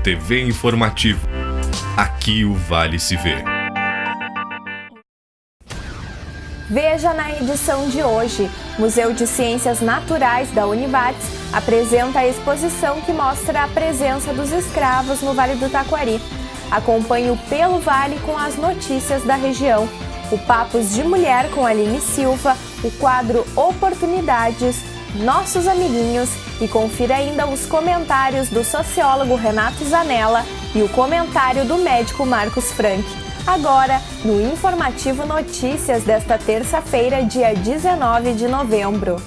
TV Informativo. Aqui o Vale se vê. Veja na edição de hoje, Museu de Ciências Naturais da Univates apresenta a exposição que mostra a presença dos escravos no Vale do Taquari. Acompanhe o Pelo Vale com as notícias da região, o Papos de Mulher com Aline Silva, o quadro Oportunidades, Nossos Amiguinhos e confira ainda os comentários do sociólogo Renato Zanella e o comentário do médico Marcos Frank. Agora, no Informativo Notícias desta terça-feira, dia 19 de novembro.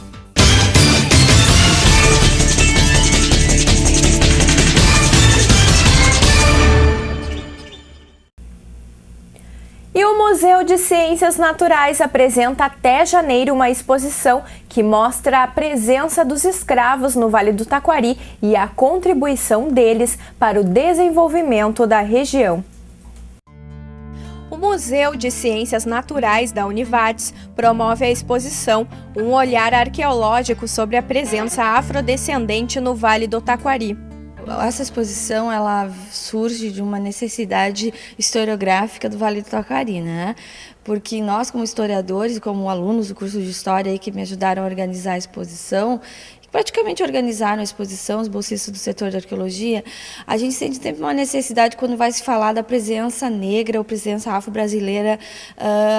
E o Museu de Ciências Naturais apresenta até janeiro uma exposição que mostra a presença dos escravos no Vale do Taquari e a contribuição deles para o desenvolvimento da região. O Museu de Ciências Naturais da Univates promove a exposição Um Olhar Arqueológico sobre a Presença Afrodescendente no Vale do Taquari. Essa exposição ela surge de uma necessidade historiográfica do Vale do Taquari, né? Porque nós, como historiadores, como alunos do curso de História aí, que me ajudaram a organizar a exposição, praticamente organizaram a exposição, os bolsistas do setor de arqueologia, a gente sente sempre uma necessidade quando vai se falar da presença negra ou presença afro-brasileira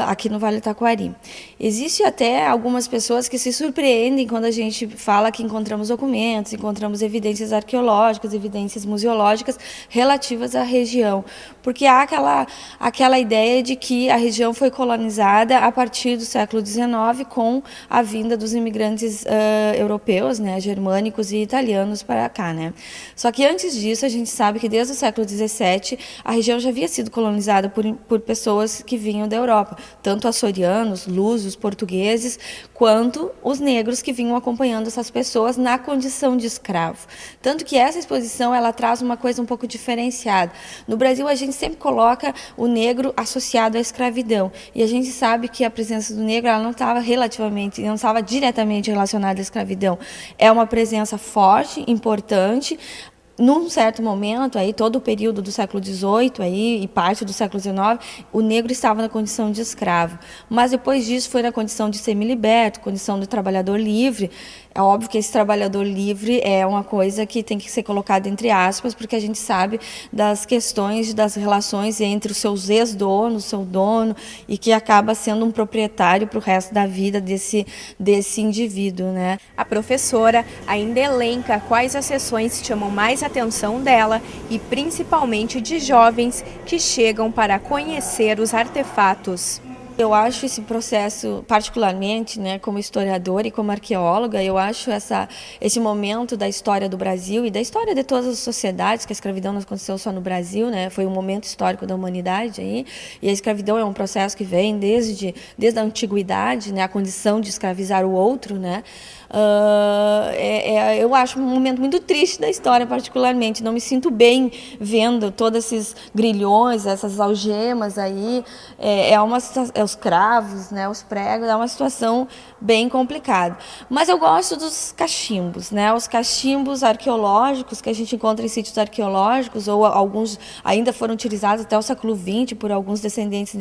aqui no Vale do Taquari. Existe até algumas pessoas que se surpreendem quando a gente fala que encontramos documentos, encontramos evidências arqueológicas, evidências museológicas relativas à região, porque há aquela ideia de que a região foi colonizada a partir do século XIX com a vinda dos imigrantes europeus, né, germânicos e italianos para cá, né? Só que antes disso a gente sabe que desde o século XVII a região já havia sido colonizada por pessoas que vinham da Europa, tanto açorianos, lusos, portugueses, quanto os negros que vinham acompanhando essas pessoas na condição de escravo. Tanto que essa exposição ela traz uma coisa um pouco diferenciada. No Brasil a gente sempre coloca o negro associado à escravidão e a gente sabe que a presença do negro ela não estava diretamente relacionada à escravidão. É uma presença forte, importante. Num certo momento, aí, todo o período do século XVIII aí, e parte do século XIX, o negro estava na condição de escravo. Mas depois disso foi na condição de semi-liberto, condição de trabalhador livre. É óbvio que esse trabalhador livre é uma coisa que tem que ser colocada entre aspas, porque a gente sabe das questões, das relações entre os seus ex-donos, seu dono, e que acaba sendo um proprietário para o resto da vida desse indivíduo, né? A professora ainda elenca quais as sessões chamam mais atenção dela e principalmente de jovens que chegam para conhecer os artefatos. Eu acho esse processo, particularmente, né, como historiadora e como arqueóloga, eu acho esse momento da história do Brasil e da história de todas as sociedades, que a escravidão não aconteceu só no Brasil, né, foi um momento histórico da humanidade aí, e a escravidão é um processo que vem desde a antiguidade, né, a condição de escravizar o outro, né. Eu acho um momento muito triste da história, particularmente. Não me sinto bem vendo todos esses grilhões, essas algemas aí. Os cravos, né, os pregos, é uma situação bem complicada. Mas eu gosto dos cachimbos, né, os cachimbos arqueológicos que a gente encontra em sítios arqueológicos, ou alguns ainda foram utilizados até o século XX por alguns descendentes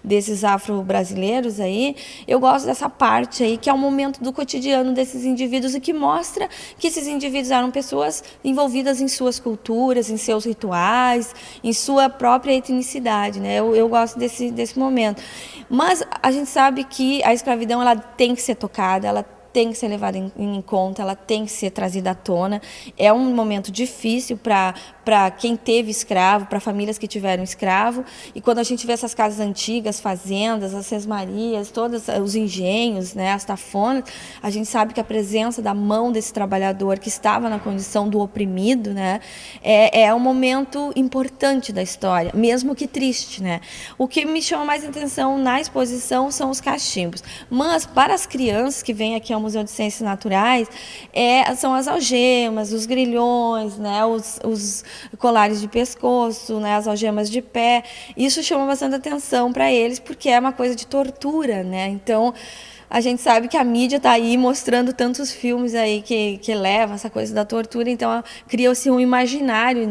desses afro-brasileiros aí. Eu gosto dessa parte aí, que é um momento do cotidiano desses indivíduos e que mostra que esses indivíduos eram pessoas envolvidas em suas culturas, em seus rituais, em sua própria etnicidade, né? Eu gosto desse momento. Mas a gente sabe que a escravidão ela tem que ser tocada, ela tem que ser levada em conta, ela tem que ser trazida à tona. É um momento difícil para quem teve escravo, para famílias que tiveram escravo. E quando a gente vê essas casas antigas, fazendas, as sesmarias, todos os engenhos, né, as tafonas, a gente sabe que a presença da mão desse trabalhador que estava na condição do oprimido, né, é um momento importante da história, mesmo que triste, né. O que me chama mais atenção na exposição são os cachimbos. Mas para as crianças que vêm aqui ao Museu de Ciências Naturais, são as algemas, os grilhões, né, os colares de pescoço, né, as algemas de pé. Isso chama bastante atenção para eles, porque é uma coisa de tortura, né? Então, a gente sabe que a mídia está aí mostrando tantos filmes aí que levam essa coisa da tortura, então cria-se um imaginário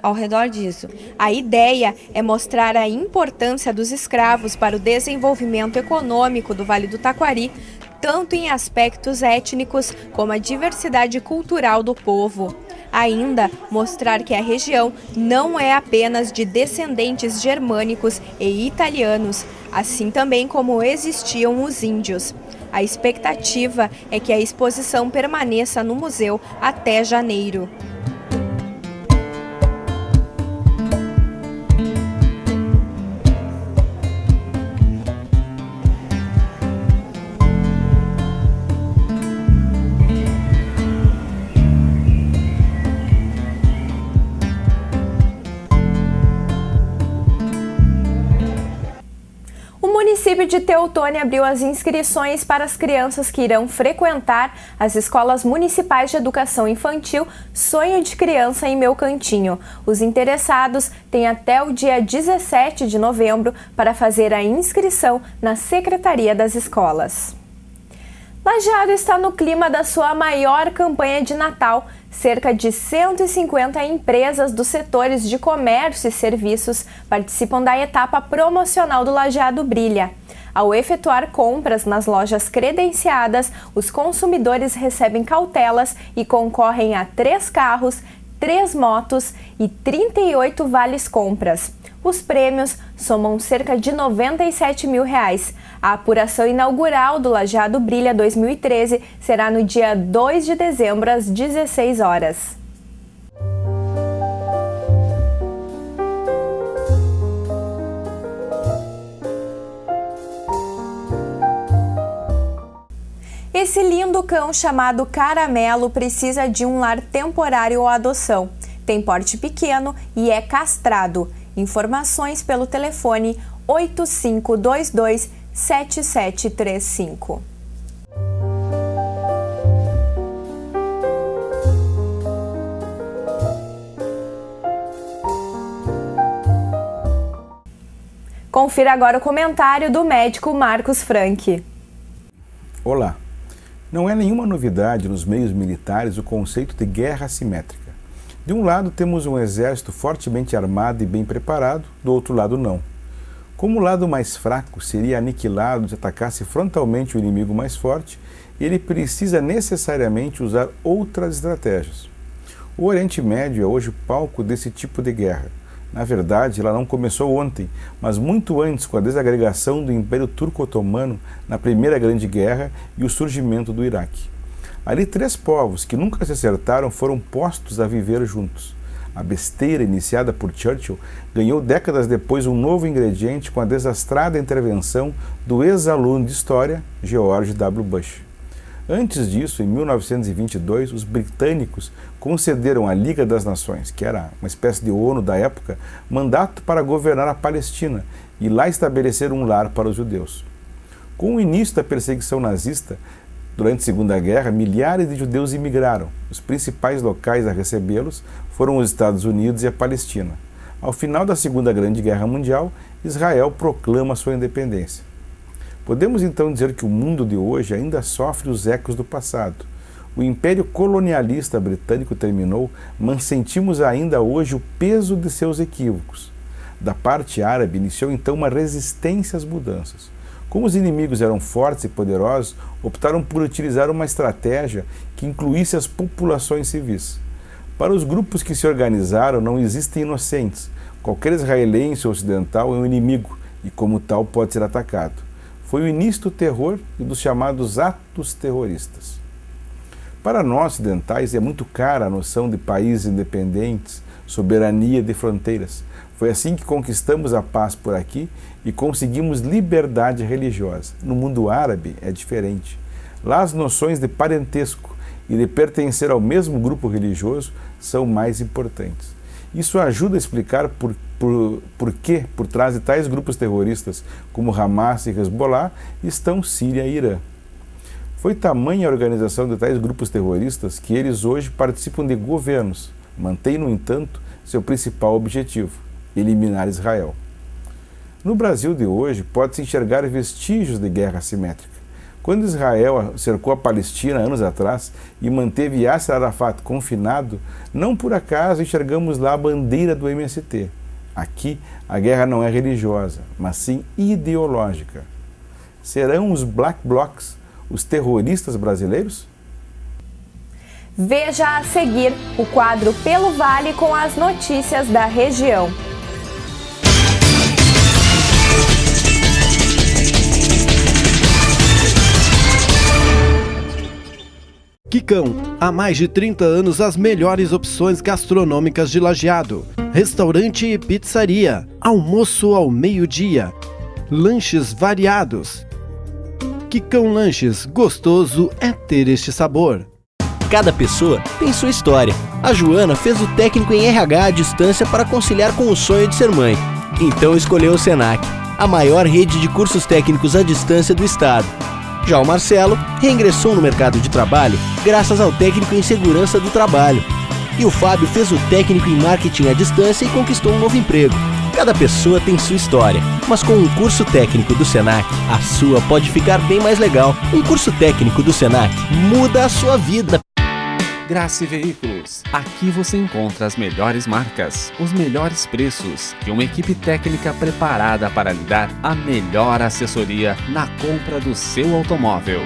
ao redor disso. A ideia é mostrar a importância dos escravos para o desenvolvimento econômico do Vale do Taquari, tanto em aspectos étnicos como a diversidade cultural do povo. Ainda mostrar que a região não é apenas de descendentes germânicos e italianos, assim também como existiam os índios. A expectativa é que a exposição permaneça no museu até janeiro. O município de Teutônia abriu as inscrições para as crianças que irão frequentar as escolas municipais de educação infantil Sonho de Criança em Meu Cantinho. Os interessados têm até o dia 17 de novembro para fazer a inscrição na Secretaria das Escolas. Lajeado está no clima da sua maior campanha de Natal. Cerca de 150 empresas dos setores de comércio e serviços participam da etapa promocional do Lajeado Brilha. Ao efetuar compras nas lojas credenciadas, os consumidores recebem cautelas e concorrem a 3 carros, 3 motos e 38 vales compras. Os prêmios somam cerca de R$97 mil. A apuração inaugural do Lajeado Brilha 2013 será no dia 2 de dezembro, às 16 horas. Esse lindo cão chamado Caramelo precisa de um lar temporário ou adoção. Tem porte pequeno e é castrado. Informações pelo telefone 8522-7735. Confira agora o comentário do médico Marcos Franck. Olá! Não é nenhuma novidade nos meios militares o conceito de guerra assimétrica. De um lado temos um exército fortemente armado e bem preparado, do outro lado não. Como o lado mais fraco seria aniquilado se atacasse frontalmente o inimigo mais forte, ele precisa necessariamente usar outras estratégias. O Oriente Médio é hoje palco desse tipo de guerra. Na verdade, ela não começou ontem, mas muito antes, com a desagregação do Império Turco-Otomano na Primeira Grande Guerra e o surgimento do Iraque. Ali 3 povos que nunca se acertaram foram postos a viver juntos. A besteira iniciada por Churchill ganhou décadas depois um novo ingrediente com a desastrada intervenção do ex-aluno de História, George W. Bush. Antes disso, em 1922, os britânicos concederam à Liga das Nações, que era uma espécie de ONU da época, mandato para governar a Palestina e lá estabelecer um lar para os judeus. Com o início da perseguição nazista, durante a Segunda Guerra, milhares de judeus imigraram. Os principais locais a recebê-los foram os Estados Unidos e a Palestina. Ao final da Segunda Grande Guerra Mundial, Israel proclama sua independência. Podemos então dizer que o mundo de hoje ainda sofre os ecos do passado. O Império colonialista britânico terminou, mas sentimos ainda hoje o peso de seus equívocos. Da parte árabe, iniciou então uma resistência às mudanças. Como os inimigos eram fortes e poderosos, optaram por utilizar uma estratégia que incluísse as populações civis. Para os grupos que se organizaram, não existem inocentes. Qualquer israelense ou ocidental é um inimigo e, como tal, pode ser atacado. Foi o início do terror e dos chamados atos terroristas. Para nós ocidentais é muito cara a noção de países independentes, soberania de fronteiras. Foi assim que conquistamos a paz por aqui e conseguimos liberdade religiosa. No mundo árabe é diferente. Lá as noções de parentesco e de pertencer ao mesmo grupo religioso são mais importantes. Isso ajuda a explicar por que, por trás de tais grupos terroristas como Hamas e Hezbollah, estão Síria e Irã. Foi tamanha a organização de tais grupos terroristas que eles hoje participam de governos, mantêm, no entanto, seu principal objetivo: eliminar Israel. No Brasil de hoje, pode-se enxergar vestígios de guerra assimétrica. Quando Israel cercou a Palestina anos atrás e manteve Yasser Arafat confinado, não por acaso enxergamos lá a bandeira do MST. Aqui, a guerra não é religiosa, mas sim ideológica. Serão os Black Blocs os terroristas brasileiros? Veja a seguir o quadro Pelo Vale com as notícias da região. Quicão, há mais de 30 anos as melhores opções gastronômicas de Lajeado. Restaurante e pizzaria, almoço ao meio-dia, lanches variados. Quicão Lanches, gostoso é ter este sabor. Cada pessoa tem sua história. A Joana fez o técnico em RH à distância para conciliar com o sonho de ser mãe. Então escolheu o Senac, a maior rede de cursos técnicos à distância do estado. Já o Marcelo reingressou no mercado de trabalho graças ao técnico em segurança do trabalho. E o Fábio fez o técnico em marketing à distância e conquistou um novo emprego. Cada pessoa tem sua história, mas com um curso técnico do Senac, a sua pode ficar bem mais legal. Um curso técnico do Senac muda a sua vida. Grace Veículos. Aqui você encontra as melhores marcas, os melhores preços e uma equipe técnica preparada para lhe dar a melhor assessoria na compra do seu automóvel.